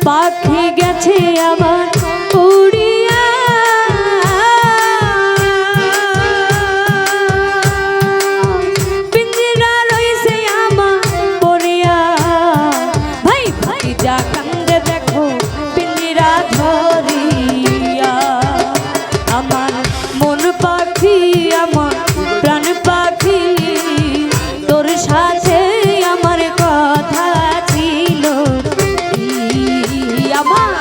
পাখি গেছে আমার উড়িয়া পিঞ্জরা রইছে আমার পড়িয়া ভাই ভাই যা কান্দে দেখো পিঞ্জরা ধরিয়া আমার মন পাখি আমার প্রাণ পাখি তোর সাথে আমার কথা ছিল আমার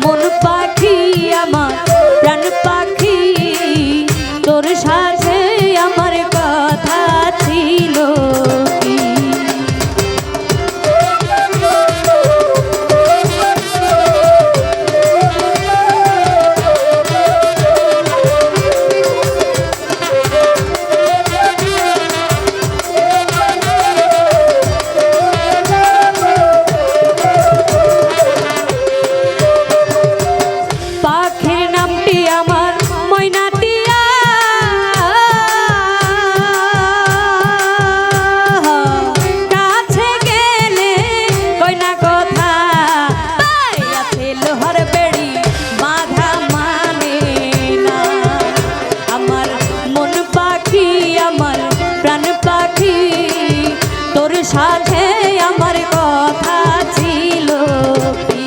মন পাখি আমার প্রাণ পাখি তোর সাথে আমার কথা ছিল কি পাখির নামটি আমার ময়নাটিয়া কাছে গেলে কইনা কথা আছে লোহার বেড়ি বাঁধা মানে না আমার মন পাখি আমার প্রাণ পাখি তোর সাথে আমার কথা ছিল কি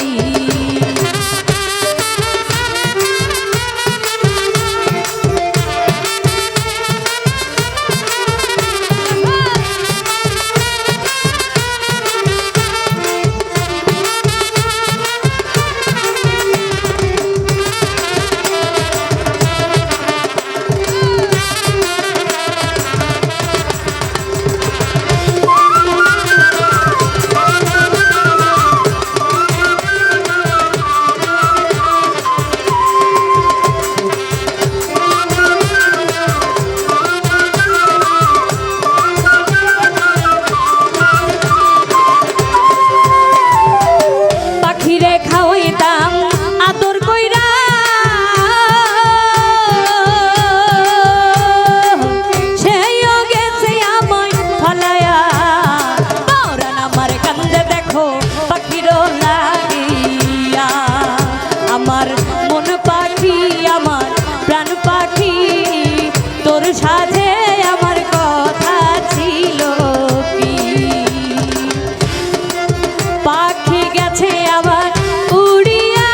আমার মন পাখি আমার প্রাণ পাখি তোর সাথে আমার কথা ছিল কি পাখি গেছে আবার উড়িয়া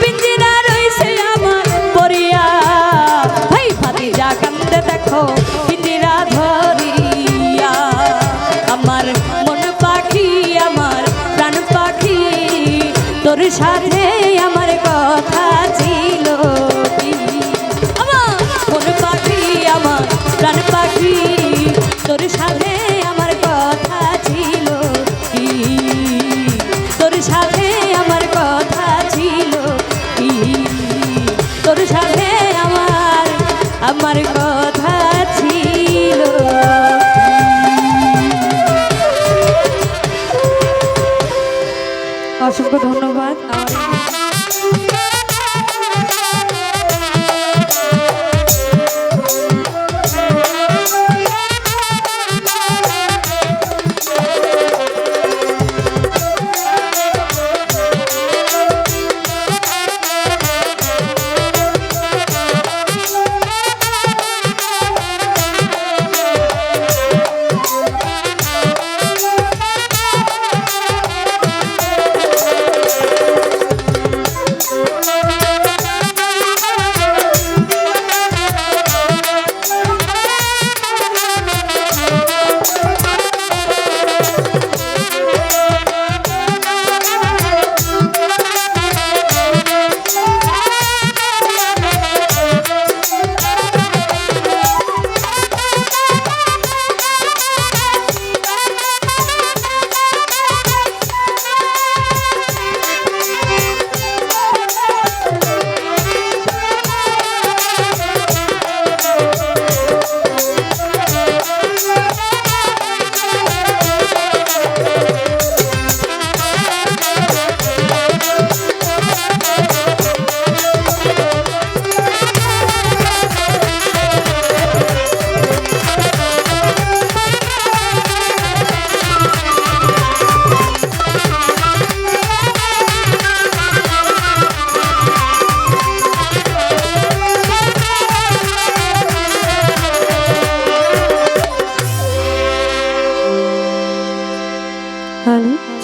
পিঞ্জরা রইছে আমার পড়িয়া ভাই ভাতিজা কান্দে দেখো পিঞ্জরা ধরিয়া আমার মন পাখি আমার প্রাণ পাখি তোর সাথে আমার কথা ছিল কি আমার মন পাখি আমার প্রাণ পাখি তোর সাথে আমার কথা ছিল কি তোর সাথে আমার কথা ছিল কি তোর সাথে আমার কথা ছিল অসংখ্য ধন্যবাদ।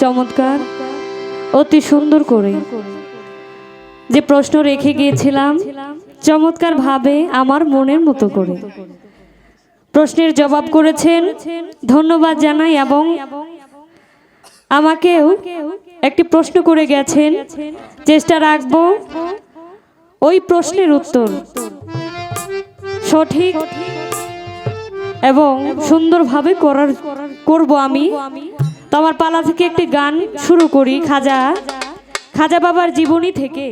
চমৎকার অতি সুন্দর করে যে প্রশ্ন রেখে গিয়েছিলাম চমৎকার ভাবে আমার মনের মতো করে প্রশ্নের জবাব করেছেন, ধন্যবাদ জানাই। এবং আমাকেও একটি প্রশ্ন করে গেছেন, চেষ্টা রাখব ওই প্রশ্নের উত্তর সঠিক এবং সুন্দরভাবে করব আমি। তো আমার পালা থেকে একটি গান শুরু করি খাজা বাবার জীবনী থেকে।